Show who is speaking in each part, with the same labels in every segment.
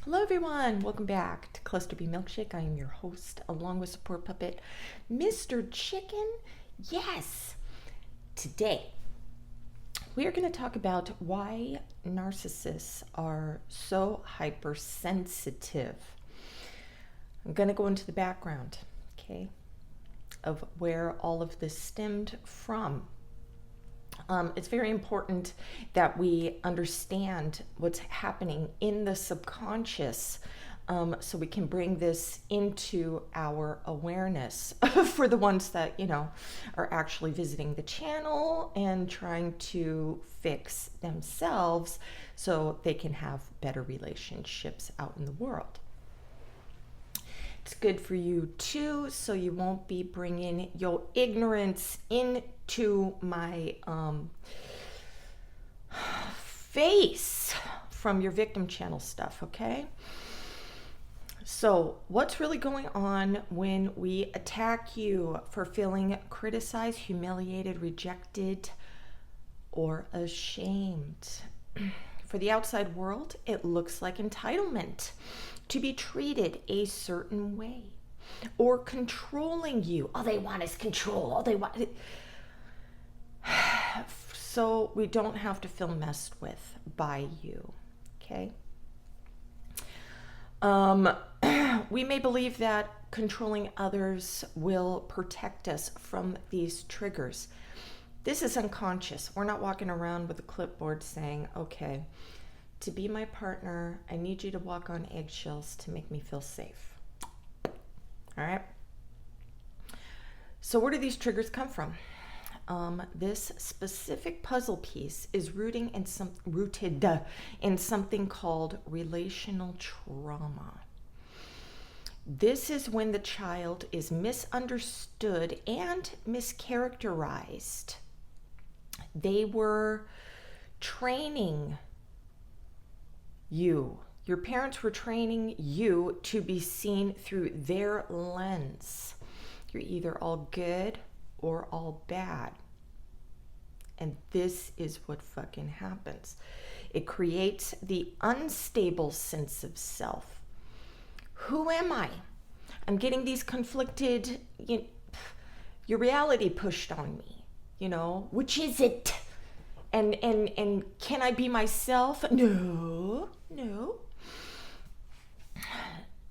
Speaker 1: Hello everyone, welcome back to Cluster-B-Milkshake. I am your host, along with support puppet, Mr. Chicken. Yes! Today, we are going to talk about why narcissists are so hypersensitive. I'm going to go into the background, okay, of where all of this stemmed from. It's very important that we understand what's happening in the subconscious so we can bring this into our awareness for the ones that, are actually visiting the channel and trying to fix themselves so they can have better relationships out in the world. It's good for you too, so you won't be bringing your ignorance into my face from your victim channel stuff, okay? So what's really going on when we attack you for feeling criticized, humiliated, rejected, or ashamed? For the outside world, it looks like entitlement, to be treated a certain way, or controlling you. All they want is control. All they want. So we don't have to feel messed with by you, okay? We may believe that controlling others will protect us from these triggers. This is unconscious. We're not walking around with a clipboard saying, okay, to be my partner, I need you to walk on eggshells to make me feel safe. All right? So where do these triggers come from? This specific puzzle piece is rooted in something called relational trauma. This is when the child is misunderstood and mischaracterized. They were training you. Your parents were training you to be seen through their lens. You're either all good or all bad. And this is what fucking happens. It creates the unstable sense of self. Who am I? I'm getting these conflicted, your reality pushed on me, which is it? And can I be myself? No.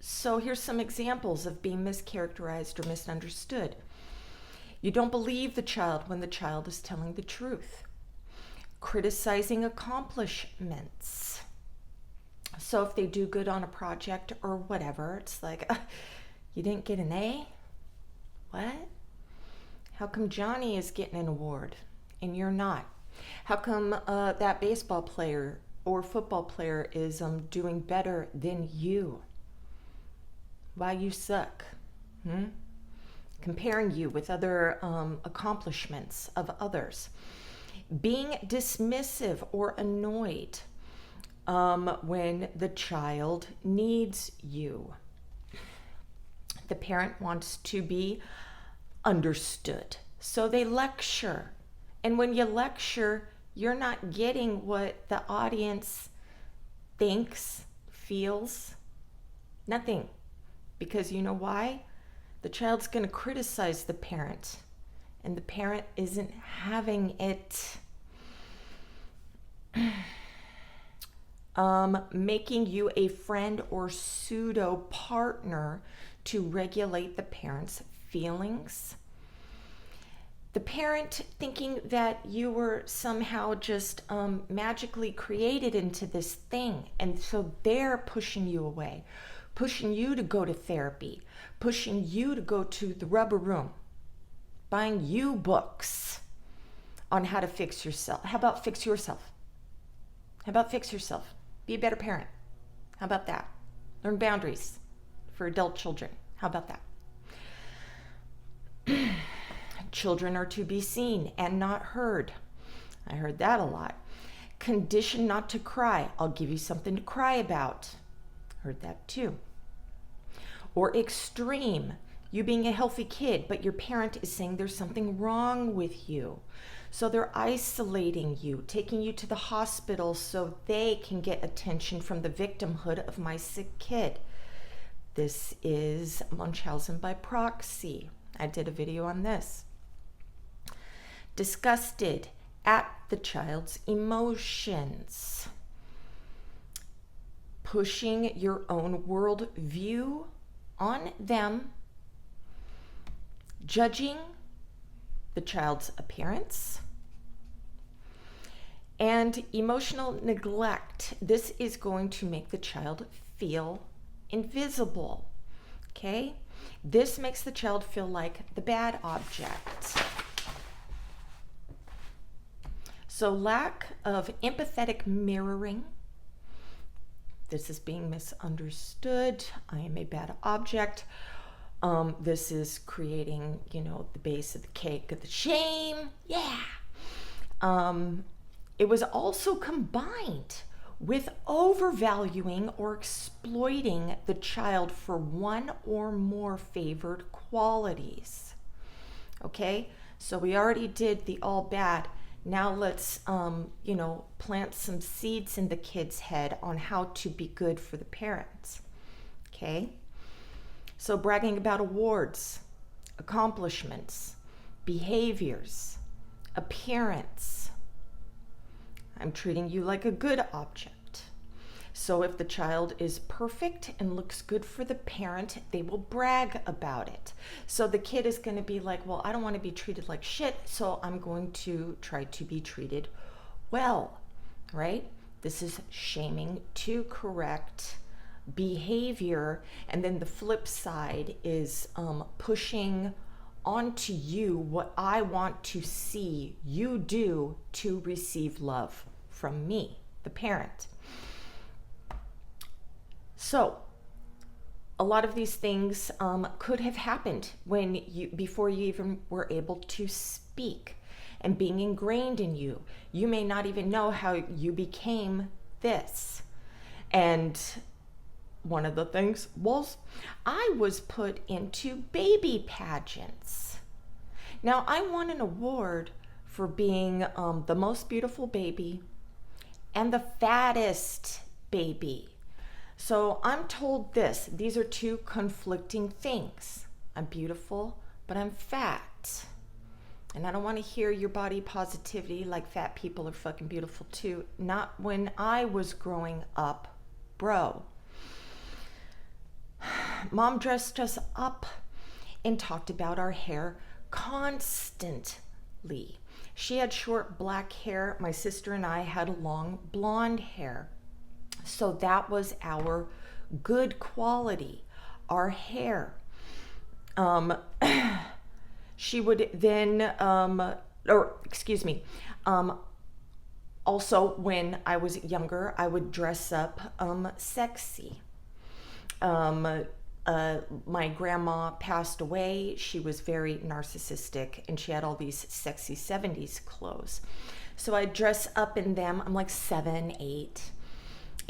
Speaker 1: So here's some examples of being mischaracterized or misunderstood. You don't believe the child when the child is telling the truth. Criticizing accomplishments. So if they do good on a project or whatever, it's like, you didn't get an A? What? How come Johnny is getting an award and you're not? How come that baseball player or football player is doing better than you? Why you suck? Comparing you with other accomplishments of others. Being dismissive or annoyed when the child needs you. The parent wants to be understood, so they lecture. And when you lecture, you're not getting what the audience thinks, feels. Nothing. Because you know why? The child's going to criticize the parent, and the parent isn't having it. Making you a friend or pseudo partner to regulate the parent's feelings. The parent thinking that you were somehow just magically created into this thing, and so they're pushing you away, pushing you to go to therapy, pushing you to go to the rubber room, buying you books on how to fix yourself. How about fix yourself? How about fix yourself? Be a better parent. How about that? Learn boundaries for adult children. How about that? Children are to be seen and not heard. I heard that a lot. Condition not to cry. I'll give you something to cry about. Heard that too. Or extreme. you being a healthy kid, but your parent is saying there's something wrong with you. So they're isolating you, taking you to the hospital so they can get attention from the victimhood of my sick kid. This is Munchausen by proxy. I did a video on this. Disgusted at the child's emotions. Pushing your own world view on them. Judging the child's appearance. And emotional neglect. This is going to make the child feel invisible. Okay? This makes the child feel like the bad object. So lack of empathetic mirroring. This is being misunderstood. I am a bad object. This is creating, the base of the cake of the shame. Yeah. It was also combined with overvaluing or exploiting the child for one or more favored qualities. Okay, so we already did the all bad. Now let's, plant some seeds in the kid's head on how to be good for the parents. Okay, so bragging about awards, accomplishments, behaviors, appearance. I'm treating you like a good object. So if the child is perfect and looks good for the parent, they will brag about it. So the kid is going to be like, well, I don't want to be treated like shit, so I'm going to try to be treated well, right? This is shaming to correct behavior. And then the flip side is pushing onto you what I want to see you do to receive love from me, the parent. So a lot of these things could have happened before you even were able to speak, and being ingrained in you. You may not even know how you became this. And one of the things was I was put into baby pageants. Now I won an award for being the most beautiful baby and the fattest baby. So I'm told these are two conflicting things. I'm beautiful, but I'm fat. And I don't want to hear your body positivity like fat people are fucking beautiful too. Not when I was growing up, bro. Mom dressed us up and talked about our hair constantly. She had short black hair. My sister and I had long blonde hair. So that was our good quality, our hair. She would then, also when I was younger, I would dress up sexy. My grandma passed away. She was very narcissistic and she had all these sexy 70s clothes. So I'd dress up in them. I'm like 7, 8.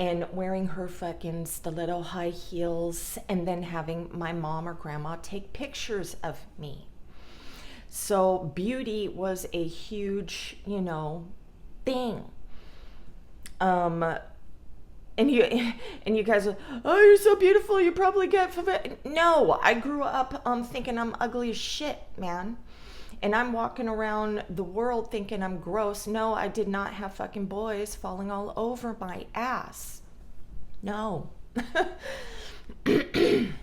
Speaker 1: And wearing her fucking stiletto high heels and then having my mom or grandma take pictures of me. So beauty was a huge, thing. And you guys are, oh, you're so beautiful, you probably get... No, I grew up thinking I'm ugly as shit, man. And I'm walking around the world thinking I'm gross. No, I did not have fucking boys falling all over my ass. No. Then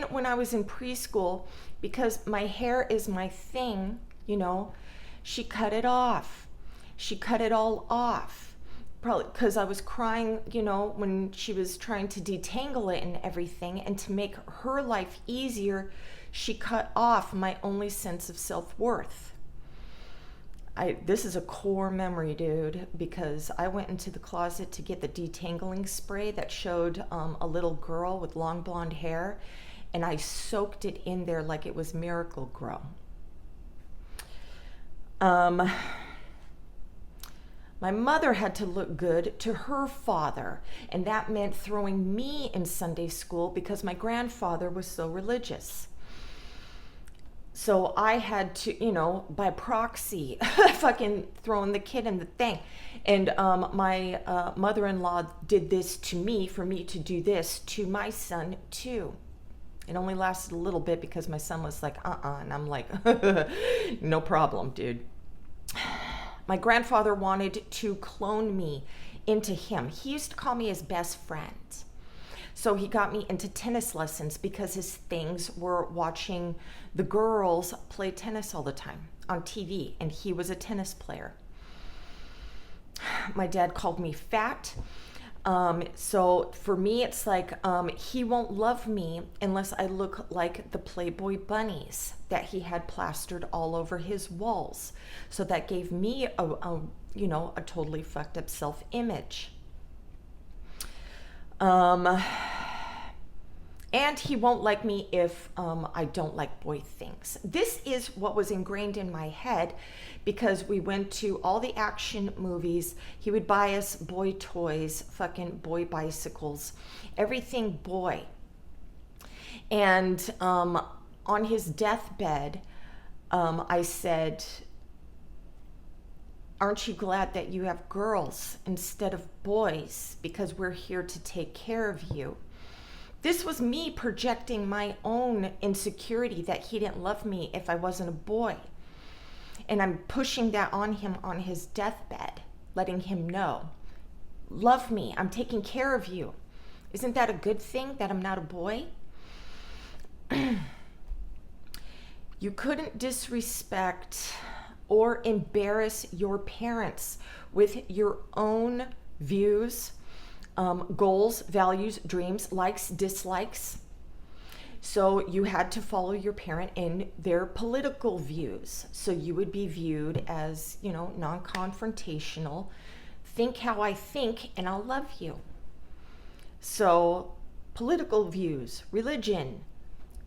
Speaker 1: when I was in preschool, because my hair is my thing, she cut it off. She cut it all off. Probably because I was crying, when she was trying to detangle it and everything. And to make her life easier, she cut off my only sense of self-worth. This is a core memory, dude, because I went into the closet to get the detangling spray that showed a little girl with long blonde hair, and I soaked it in there like it was Miracle Grow. My mother had to look good to her father, and that meant throwing me in Sunday school because my grandfather was so religious. So I had to, by proxy, fucking throwing the kid in the thing. And my mother-in-law did this to me for me to do this to my son too. It only lasted a little bit because my son was like, and I'm like, no problem, dude. My grandfather wanted to clone me into him. He used to call me his best friend. So he got me into tennis lessons because his things were watching the girls play tennis all the time on TV, and he was a tennis player. My dad called me fat. So for me, it's like he won't love me unless I look like the Playboy bunnies that he had plastered all over his walls. So that gave me a totally fucked up self-image. And he won't like me if I don't like boy things. This is what was ingrained in my head because we went to all the action movies. He would buy us boy toys, fucking boy bicycles, everything boy. And on his deathbed, I said, aren't you glad that you have girls instead of boys? Because we're here to take care of you. This was me projecting my own insecurity that he didn't love me if I wasn't a boy. And I'm pushing that on him on his deathbed, letting him know, love me, I'm taking care of you. Isn't that a good thing that I'm not a boy? You couldn't disrespect or embarrass your parents with your own views, goals, values, dreams, likes, dislikes. So you had to follow your parent in their political views. So you would be viewed as, non-confrontational. Think how I think and I'll love you. So political views, religion,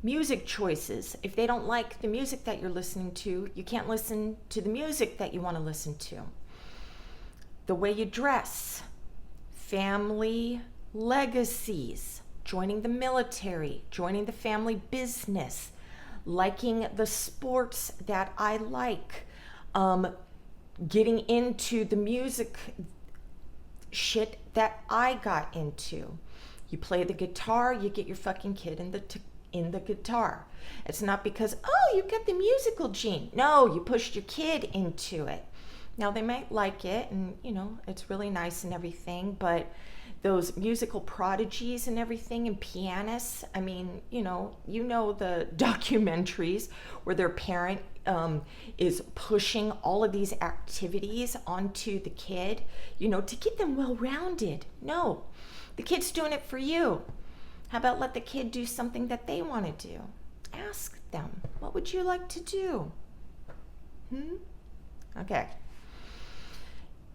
Speaker 1: music choices. If they don't like the music that you're listening to, you can't listen to the music that you want to listen to. The way you dress, family legacies, joining the military, joining the family business, liking the sports that I like, getting into the music shit that I got into. You play the guitar, you get your fucking kid in the guitar. It's not because, you get the musical gene. No, you pushed your kid into it. Now they might like it and, it's really nice and everything, but those musical prodigies and everything and pianists, I mean, the documentaries where their parent is pushing all of these activities onto the kid, to get them well-rounded. No, the kid's doing it for you. How about let the kid do something that they want to do? Ask them, what would you like to do? Okay.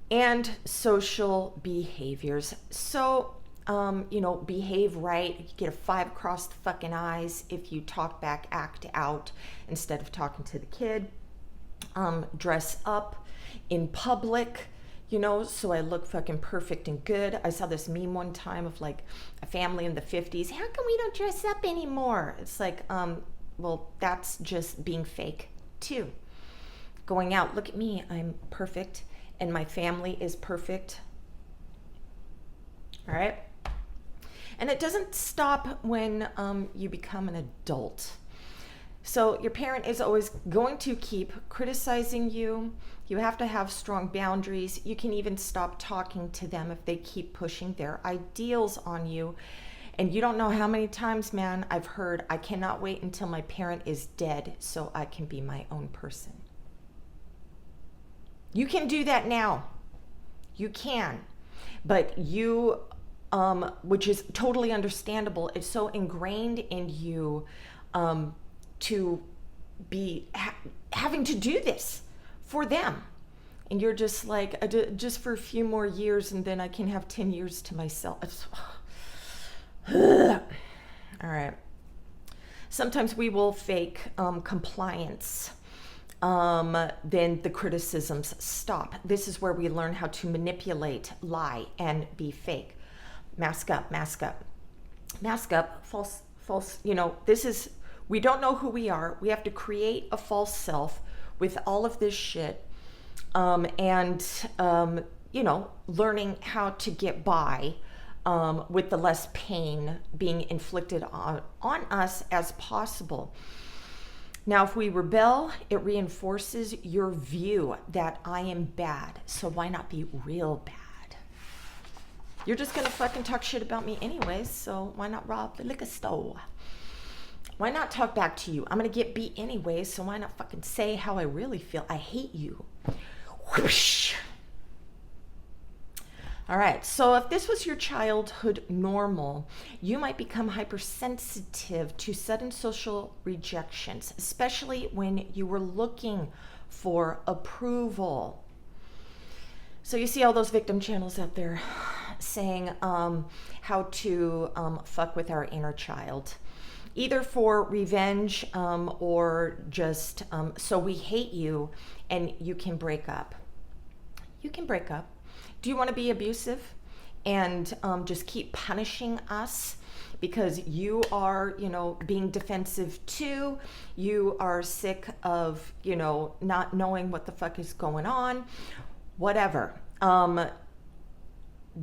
Speaker 1: And social behaviors. So, behave right. You get a 5 across the fucking eyes if you talk back, act out instead of talking to the kid. Dress up in public, so I look fucking perfect and good. I saw this meme one time of like a family in the 50s. How come we don't dress up anymore? It's like, well, that's just being fake too. Going out, look at me, I'm perfect. And my family is perfect. All right. And it doesn't stop when you become an adult. So your parent is always going to keep criticizing you. You have to have strong boundaries. You can even stop talking to them if they keep pushing their ideals on you. And you don't know how many times, man, I've heard, I cannot wait until my parent is dead so I can be my own person. You can do that now. You can. But you, which is totally understandable, it's so ingrained in you to be having to do this for them. And you're just like, just for a few more years and then I can have 10 years to myself. All right. Sometimes we will fake compliance. then the criticisms stop. This is where we learn how to manipulate, lie, and be fake. Mask up, mask up, mask up, false, false. We don't know who we are. We have to create a false self with all of this shit. Learning how to get by with the less pain being inflicted on us as possible. Now, if we rebel, it reinforces your view that I am bad. So why not be real bad? You're just going to fucking talk shit about me anyways, so why not rob the liquor store? Why not talk back to you? I'm going to get beat anyways, so why not fucking say how I really feel? I hate you. Whoosh. All right, so if this was your childhood normal, you might become hypersensitive to sudden social rejections, especially when you were looking for approval. So you see all those victim channels out there saying how to fuck with our inner child, either for revenge or just so we hate you and you can break up. You can break up. Do you want to be abusive and just keep punishing us because you are, being defensive too? You are sick of, not knowing what the fuck is going on, whatever.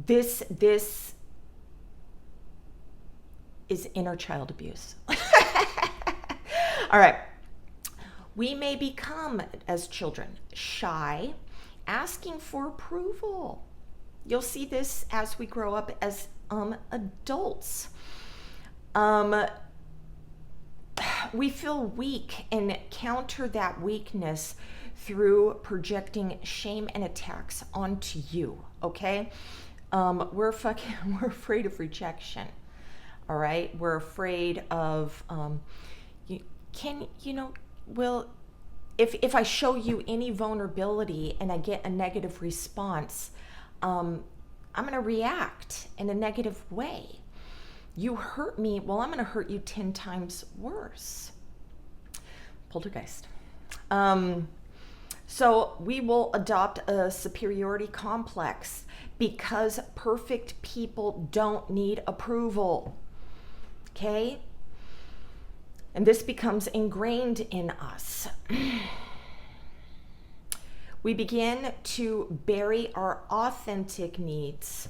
Speaker 1: This is inner child abuse. All right. We may become, as children, shy, asking for approval. You'll see this as we grow up as adults. We feel weak and counter that weakness through projecting shame and attacks onto you, okay? We're afraid of rejection, all right? We're afraid of, if I show you any vulnerability and I get a negative response, I'm going to react in a negative way. You hurt me, well, I'm going to hurt you 10 times worse. Poltergeist. So we will adopt a superiority complex because perfect people don't need approval. Okay? And this becomes ingrained in us. We begin to bury our authentic needs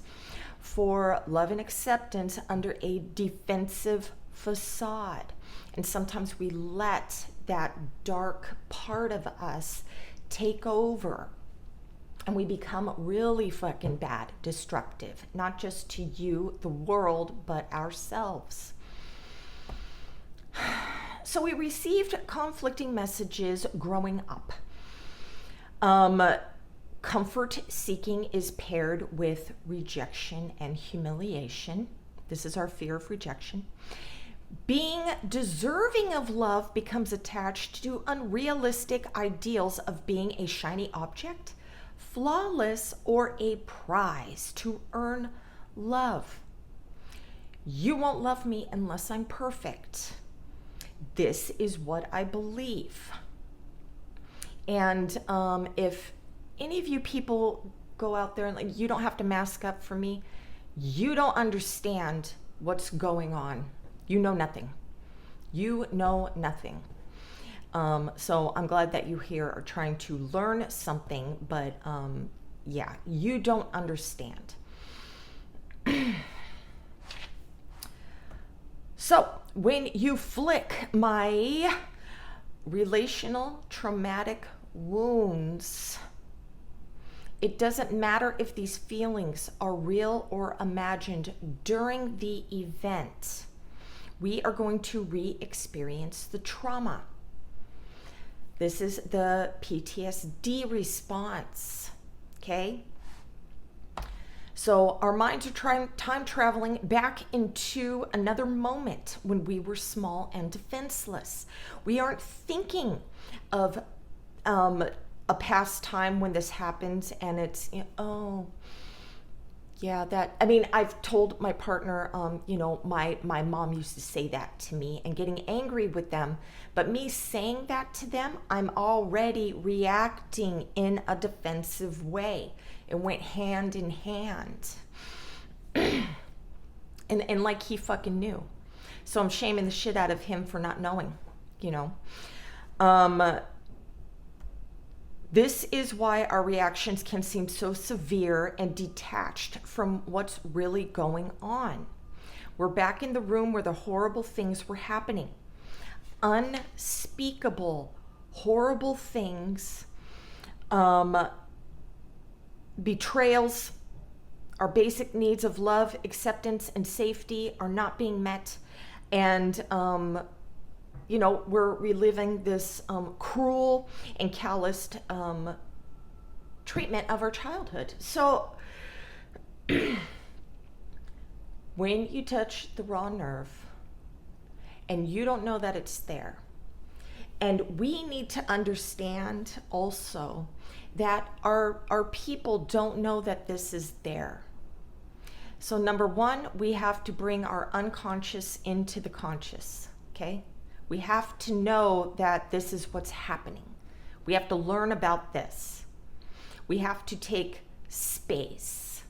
Speaker 1: for love and acceptance under a defensive facade. And sometimes we let that dark part of us take over. And we become really fucking bad, destructive, not just to you, the world, but ourselves. So we received conflicting messages growing up. Comfort seeking is paired with rejection and humiliation. This is our fear of rejection. Being deserving of love becomes attached to unrealistic ideals of being a shiny object, flawless, or a prize to earn love. You won't love me unless I'm perfect. This is what I believe. And if any of you people go out there and you don't have to mask up for me, you don't understand what's going on. You know nothing. You know nothing. So I'm glad that you here are trying to learn something, but you don't understand. So when you flick my relational traumatic wounds, it doesn't matter if these feelings are real or imagined during the event. We are going to re-experience the trauma. This is the PTSD response, okay? So our minds are time traveling back into another moment when we were small and defenseless. We aren't thinking of a past time when this happens and it's, Yeah, that, I mean, I've told my partner, my mom used to say that to me and getting angry with them. But me saying that to them, I'm already reacting in a defensive way. It went hand in hand. And like he fucking knew. So I'm shaming the shit out of him for not knowing, you know. This is why our reactions can seem so severe and detached from what's really going on. We're back in the room where the horrible things were happening. Unspeakable, horrible things, betrayals, our basic needs of love, acceptance, and safety are not being met. And, we're reliving this cruel and calloused treatment of our childhood. So when you touch the raw nerve and you don't know that it's there, and we need to understand also that our people don't know that this is there. So number one, we have to bring our unconscious into the conscious, okay? We have to know that this is what's happening. We have to learn about this. We have to take space.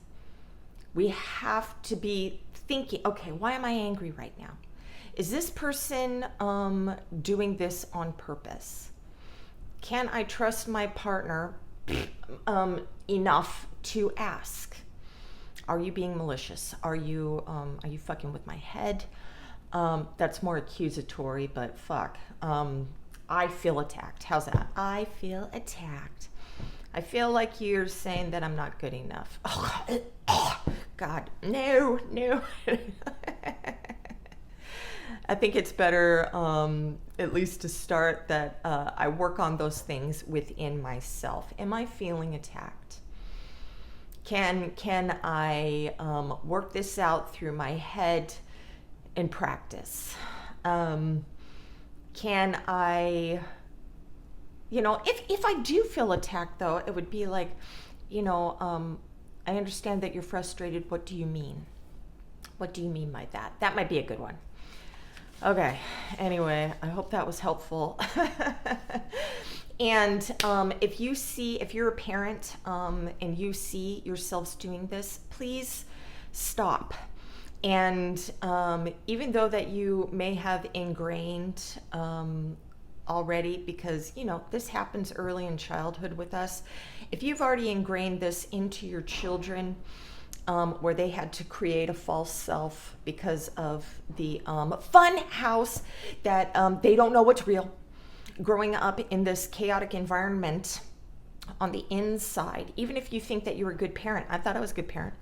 Speaker 1: We have to be thinking, okay, why am I angry right now? Is this person doing this on purpose? Can I trust my partner enough to ask? Are you being malicious? Are you fucking with my head? That's more accusatory, but fuck. I feel attacked. How's that? I feel attacked. I feel like you're saying that I'm not good enough. Oh, God, no. I think it's better, at least to start, that I work on those things within myself. Am I feeling attacked? Can I work this out through my head in practice? Can I, if I do feel attacked, though, it would be like, I understand that you're frustrated. What do you mean? What do you mean by that? That might be a good one. Okay. Anyway, I hope that was helpful. And if you're a parent and you see yourselves doing this, please stop. And even though that you may have ingrained already, because, this happens early in childhood with us, if you've already ingrained this into your children, where they had to create a false self because of the fun house that they don't know what's real, growing up in this chaotic environment on the inside, even if you think that you're a good parent. I thought I was a good parent.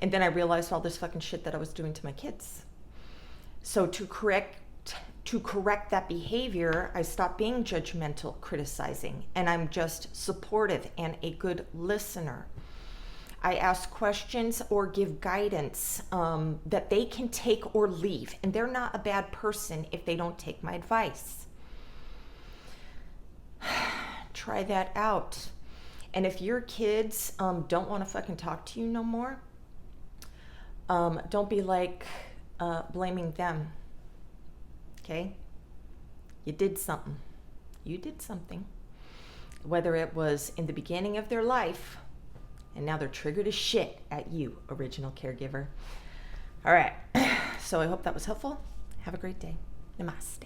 Speaker 1: And then I realized all this fucking shit that I was doing to my kids. So to correct that behavior, I stopped being judgmental, criticizing, and I'm just supportive and a good listener. I ask questions or give guidance that they can take or leave. And they're not a bad person if they don't take my advice. Try that out. And if your kids don't want to fucking talk to you no more, don't be like blaming them. Okay? You did something. Whether it was in the beginning of their life, and now they're triggered as shit at you, original caregiver. All right. So I hope that was helpful. Have a great day. Namaste.